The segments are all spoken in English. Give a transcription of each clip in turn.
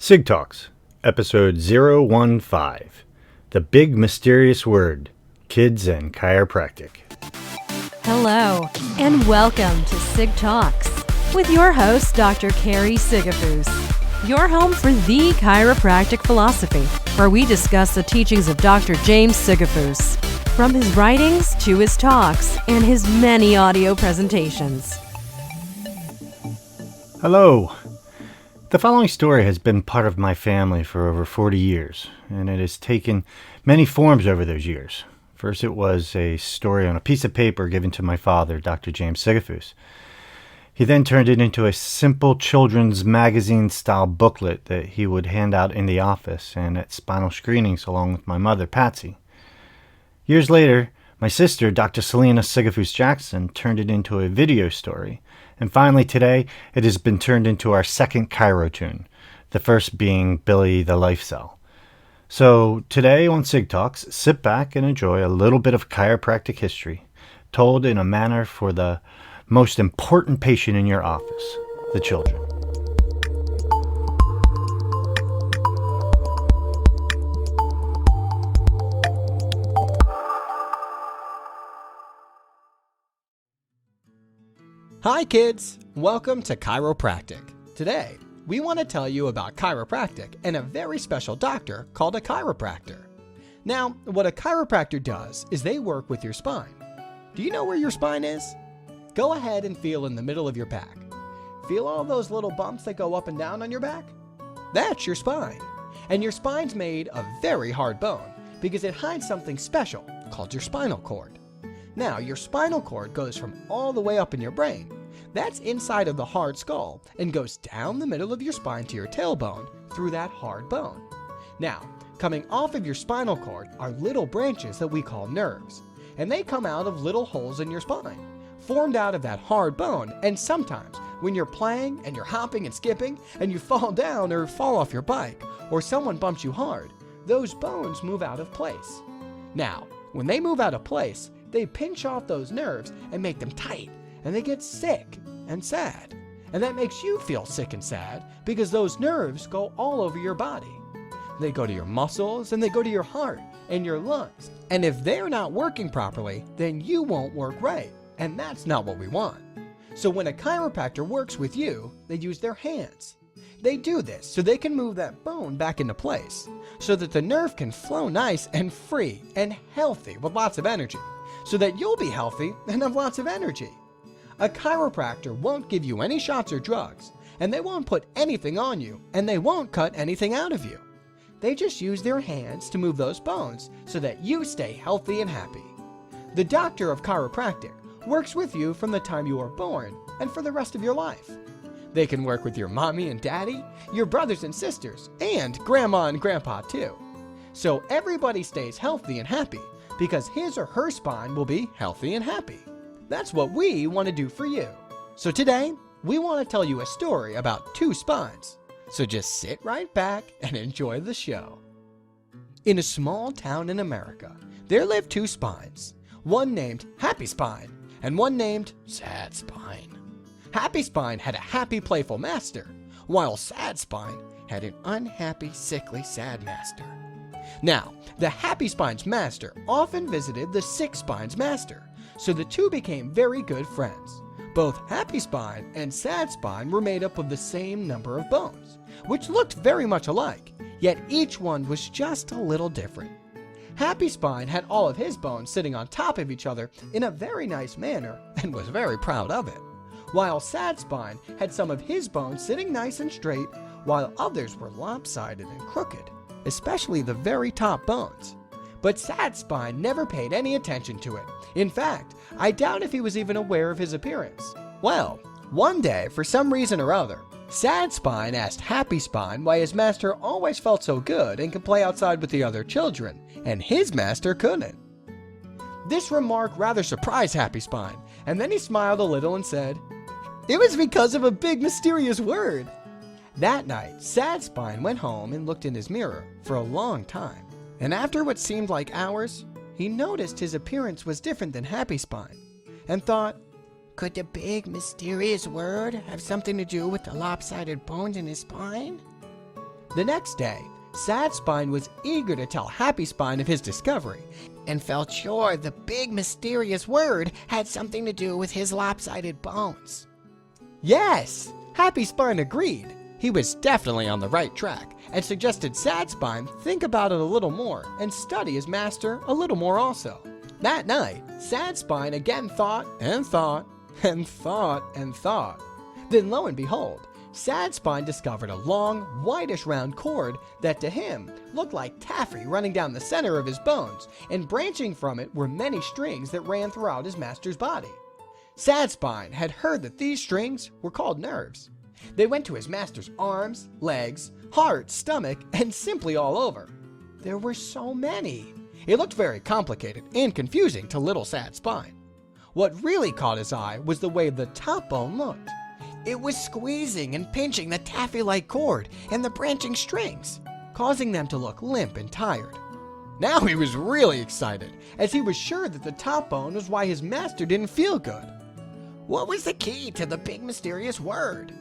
SigTalks, episode 015, The Big Mysterious Word, Kids and Chiropractic. Hello, and welcome to SigTalks with your host, Dr. Carrie Sigafoose, your home for the chiropractic philosophy, where we discuss the teachings of Dr. James Sigafoose, from his writings to his talks and his many audio presentations. Hello. The following story has been part of my family for over 40 years, and it has taken many forms over those years. First, it was a story on a piece of paper given to my father, Dr. James Sigafoose. He then turned it into a simple children's magazine-style booklet that he would hand out in the office and at spinal screenings along with my mother, Patsy. Years later, my sister, Dr. Selina Sigafoose-Jackson, turned it into a video story. And finally today, it has been turned into our second Chirotoon, the first being Billy the Life Cell. So today on SigTalks, sit back and enjoy a little bit of chiropractic history, told in a manner for the most important patient in your office, the children. Hi kids! Welcome to Chiropractic. Today, we want to tell you about chiropractic and a very special doctor called a chiropractor. Now, what a chiropractor does is they work with your spine. Do you know where your spine is? Go ahead and feel in the middle of your back. Feel all those little bumps that go up and down on your back? That's your spine. And your spine's made of very hard bone because it hides something special called your spinal cord. Now, your spinal cord goes from all the way up in your brain. That's inside of the hard skull and goes down the middle of your spine to your tailbone through that hard bone. Now, coming off of your spinal cord are little branches that we call nerves, and they come out of little holes in your spine, formed out of that hard bone. And sometimes when you're playing and you're hopping and skipping and you fall down or fall off your bike or someone bumps you hard, those bones move out of place. Now, when they move out of place, they pinch off those nerves and make them tight, and they get sick and sad. And that makes you feel sick and sad because those nerves go all over your body. They go to your muscles and they go to your heart and your lungs. And if they're not working properly, then you won't work right. And that's not what we want. So when a chiropractor works with you, they use their hands. They do this so they can move that bone back into place so that the nerve can flow nice and free and healthy with lots of energy, so that you'll be healthy and have lots of energy. A chiropractor won't give you any shots or drugs, and they won't put anything on you, and they won't cut anything out of you. They just use their hands to move those bones so that you stay healthy and happy. The doctor of chiropractic works with you from the time you are born and for the rest of your life. They can work with your mommy and daddy, your brothers and sisters, and grandma and grandpa too. So everybody stays healthy and happy because his or her spine will be healthy and happy. That's what we want to do for you. So today, we want to tell you a story about two spines. So just sit right back and enjoy the show. In a small town in America, there lived two spines, one named Happy Spine and one named Sad Spine. Happy Spine had a happy, playful master, while Sad Spine had an unhappy, sickly, sad master. Now, the Happy Spine's master often visited the Sick Spine's master, so the two became very good friends. Both Happy Spine and Sad Spine were made up of the same number of bones, which looked very much alike, yet each one was just a little different. Happy Spine had all of his bones sitting on top of each other in a very nice manner and was very proud of it, while Sad Spine had some of his bones sitting nice and straight, while others were lopsided and crooked, especially the very top bones. But Sad Spine never paid any attention to it. In fact, I doubt if he was even aware of his appearance. Well, one day, for some reason or other, Sad Spine asked Happy Spine why his master always felt so good and could play outside with the other children, and his master couldn't. This remark rather surprised Happy Spine, and then he smiled a little and said, "It was because of a big mysterious word." That night, Sad Spine went home and looked in his mirror for a long time. And after what seemed like hours, he noticed his appearance was different than Happy Spine, and thought, could the big mysterious word have something to do with the lopsided bones in his spine? The next day, Sad Spine was eager to tell Happy Spine of his discovery and felt sure the big mysterious word had something to do with his lopsided bones. Yes, Happy Spine agreed. He was definitely on the right track and suggested Sad Spine think about it a little more and study his master a little more also. That night, Sad Spine again thought and thought and thought and thought. Then lo and behold, Sad Spine discovered a long, whitish round cord that to him looked like taffy running down the center of his bones, and branching from it were many strings that ran throughout his master's body. Sad Spine had heard that these strings were called nerves. They went to his master's arms, legs, heart, stomach, and simply all over. There were so many. It looked very complicated and confusing to little Sad Spine. What really caught his eye was the way the top bone looked. It was squeezing and pinching the taffy-like cord and the branching strings, causing them to look limp and tired. Now he was really excited, as he was sure that the top bone was why his master didn't feel good. What was the key to the big mysterious word?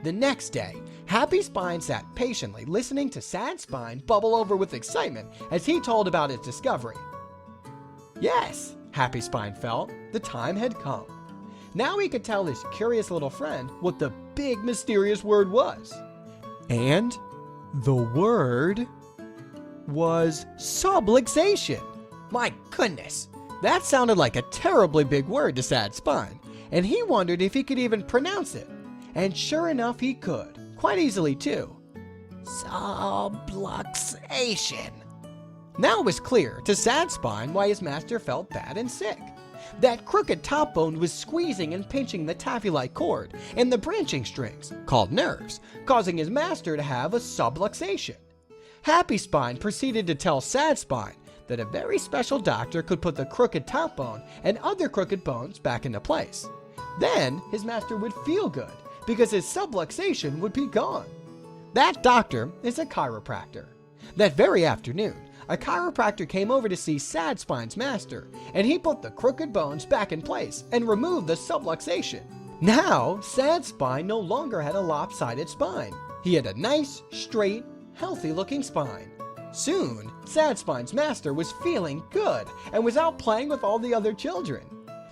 The next day, Happy Spine sat patiently listening to Sad Spine bubble over with excitement as he told about his discovery. Yes, Happy Spine felt, the time had come. Now he could tell his curious little friend what the big mysterious word was. And the word was subluxation. My goodness, that sounded like a terribly big word to Sad Spine, and he wondered if he could even pronounce it. And sure enough, he could, quite easily too. Subluxation. Now it was clear to Sad Spine why his master felt bad and sick. That crooked top bone was squeezing and pinching the taffy-like cord and the branching strings, called nerves, causing his master to have a subluxation. Happy Spine proceeded to tell Sad Spine that a very special doctor could put the crooked top bone and other crooked bones back into place. Then his master would feel good because his subluxation would be gone. That doctor is a chiropractor. That very afternoon, a chiropractor came over to see Sad Spine's master, and he put the crooked bones back in place and removed the subluxation. Now, Sad Spine no longer had a lopsided spine. He had a nice, straight, healthy-looking spine. Soon, Sad Spine's master was feeling good and was out playing with all the other children.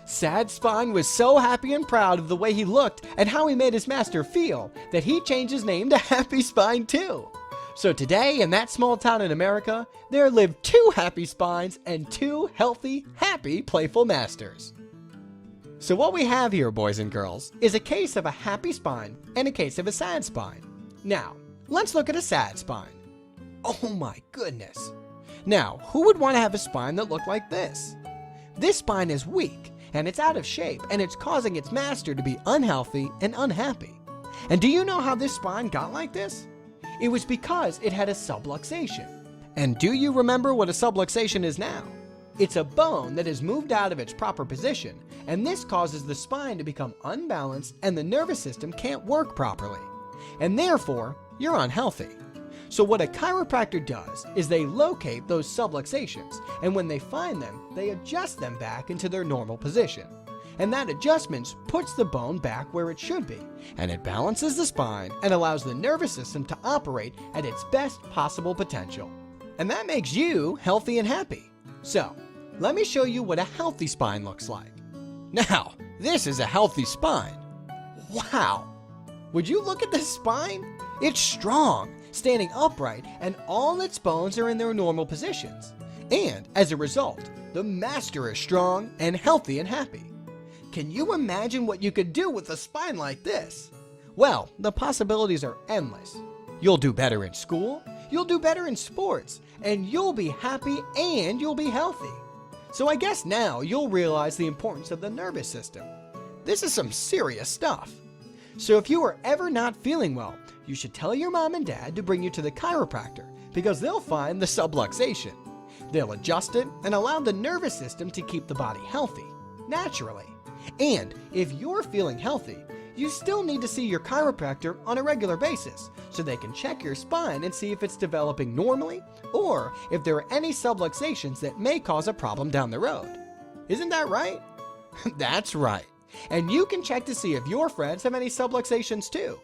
Sad Spine was so happy and proud of the way he looked and how he made his master feel that he changed his name to Happy Spine too. So today, in that small town in America, there lived 2 happy spines and 2 healthy, happy, playful masters. So what we have here, boys and girls, is a case of a happy spine and a case of a sad spine. Now, let's look at a sad spine. Oh my goodness. Now, who would want to have a spine that looked like this? This spine is weak, and it's out of shape, and it's causing its master to be unhealthy and unhappy. And do you know how this spine got like this? It was because it had a subluxation. And do you remember what a subluxation is now? It's a bone that has moved out of its proper position, and this causes the spine to become unbalanced and the nervous system can't work properly. And therefore, you're unhealthy. So what a chiropractor does is they locate those subluxations, and when they find them, they adjust them back into their normal position. And that adjustment puts the bone back where it should be, and it balances the spine and allows the nervous system to operate at its best possible potential. And that makes you healthy and happy. So, let me show you what a healthy spine looks like. Now, this is a healthy spine. Wow! Would you look at this spine? It's strong, standing upright, and all its bones are in their normal positions. And as a result, the master is strong and healthy and happy. Can you imagine what you could do with a spine like this? Well, the possibilities are endless. You'll do better in school, you'll do better in sports, and you'll be happy and you'll be healthy. So I guess now you'll realize the importance of the nervous system. This is some serious stuff. So if you are ever not feeling well, you should tell your mom and dad to bring you to the chiropractor because they'll find the subluxation. They'll adjust it and allow the nervous system to keep the body healthy, naturally. And if you're feeling healthy, you still need to see your chiropractor on a regular basis so they can check your spine and see if it's developing normally or if there are any subluxations that may cause a problem down the road. Isn't that right? That's right. And you can check to see if your friends have any subluxations too.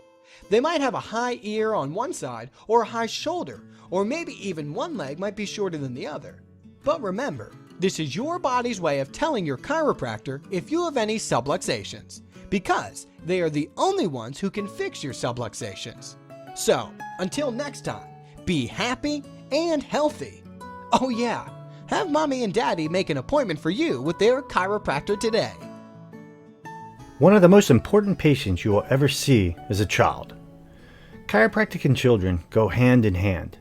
They might have a high ear on one side or a high shoulder, or maybe even one leg might be shorter than the other. But remember, this is your body's way of telling your chiropractor if you have any subluxations, because they are the only ones who can fix your subluxations. So, until next time, be happy and healthy. Oh yeah, have mommy and daddy make an appointment for you with their chiropractor today. One of the most important patients you will ever see is a child. Chiropractic and children go hand in hand,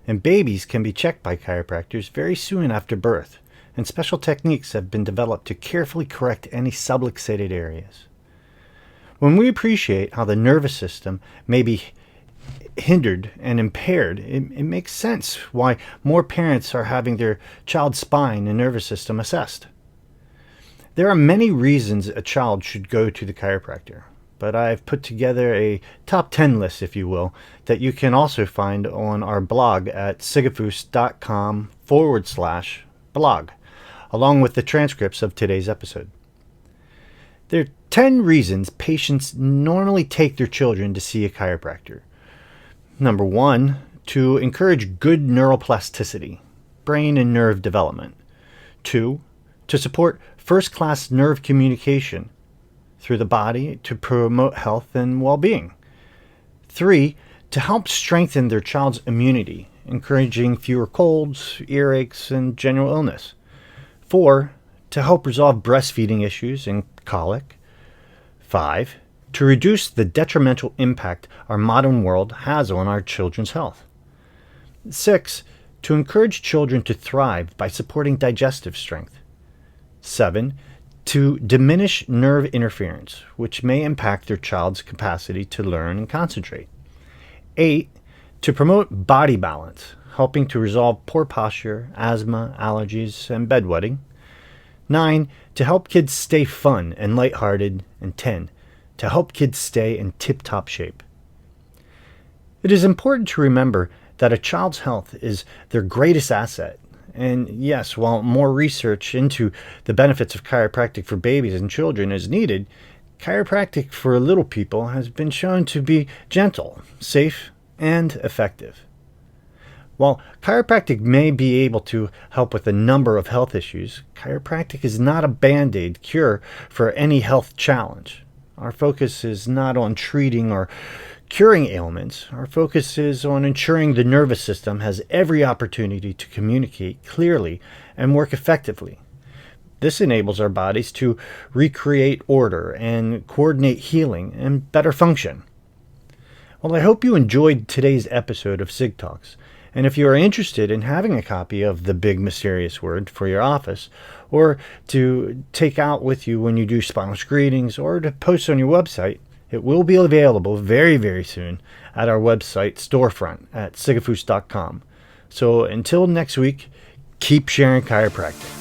and babies can be checked by chiropractors very soon after birth, and special techniques have been developed to carefully correct any subluxated areas. When we appreciate how the nervous system may be hindered and impaired, it makes sense why more parents are having their child's spine and nervous system assessed. There are many reasons a child should go to the chiropractor, but I've put together a top 10 list, if you will, that you can also find on our blog at sigafoose.com/blog, along with the transcripts of today's episode. There are 10 reasons patients normally take their children to see a chiropractor. Number 1, to encourage good neuroplasticity, brain and nerve development. 2, to support first-class nerve communication through the body to promote health and well-being. 3, to help strengthen their child's immunity, encouraging fewer colds, earaches, and general illness. 4, to help resolve breastfeeding issues and colic. 5, to reduce the detrimental impact our modern world has on our children's health. 6, to encourage children to thrive by supporting digestive strength. 7, to diminish nerve interference, which may impact their child's capacity to learn and concentrate. 8, to promote body balance, helping to resolve poor posture, asthma, allergies, and bedwetting. 9, to help kids stay fun and lighthearted. And 10, to help kids stay in tip-top shape. It is important to remember that a child's health is their greatest asset. And yes, while more research into the benefits of chiropractic for babies and children is needed, chiropractic for little people has been shown to be gentle, safe, and effective. While chiropractic may be able to help with a number of health issues, chiropractic is not a band-aid cure for any health challenge. Our focus is not on treating or curing ailments. Our focus is on ensuring the nervous system has every opportunity to communicate clearly and work effectively. This enables our bodies to recreate order and coordinate healing and better function. Well, I hope you enjoyed today's episode of SigTalks. And if you are interested in having a copy of The Big Mysterious Word for your office, or to take out with you when you do spinal screenings, or to post on your website, it will be available very, very soon at our website storefront at sigafoose.com. So until next week, keep sharing chiropractic.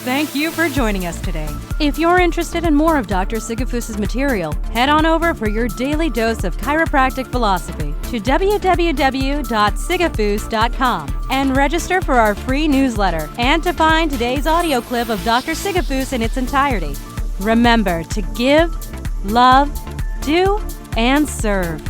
Thank you for joining us today. If you're interested in more of Dr. Sigafoose's material, head on over for your daily dose of chiropractic philosophy to www.sigafoose.com and register for our free newsletter and to find today's audio clip of Dr. Sigafoose in its entirety. Remember to give, love, do, and serve.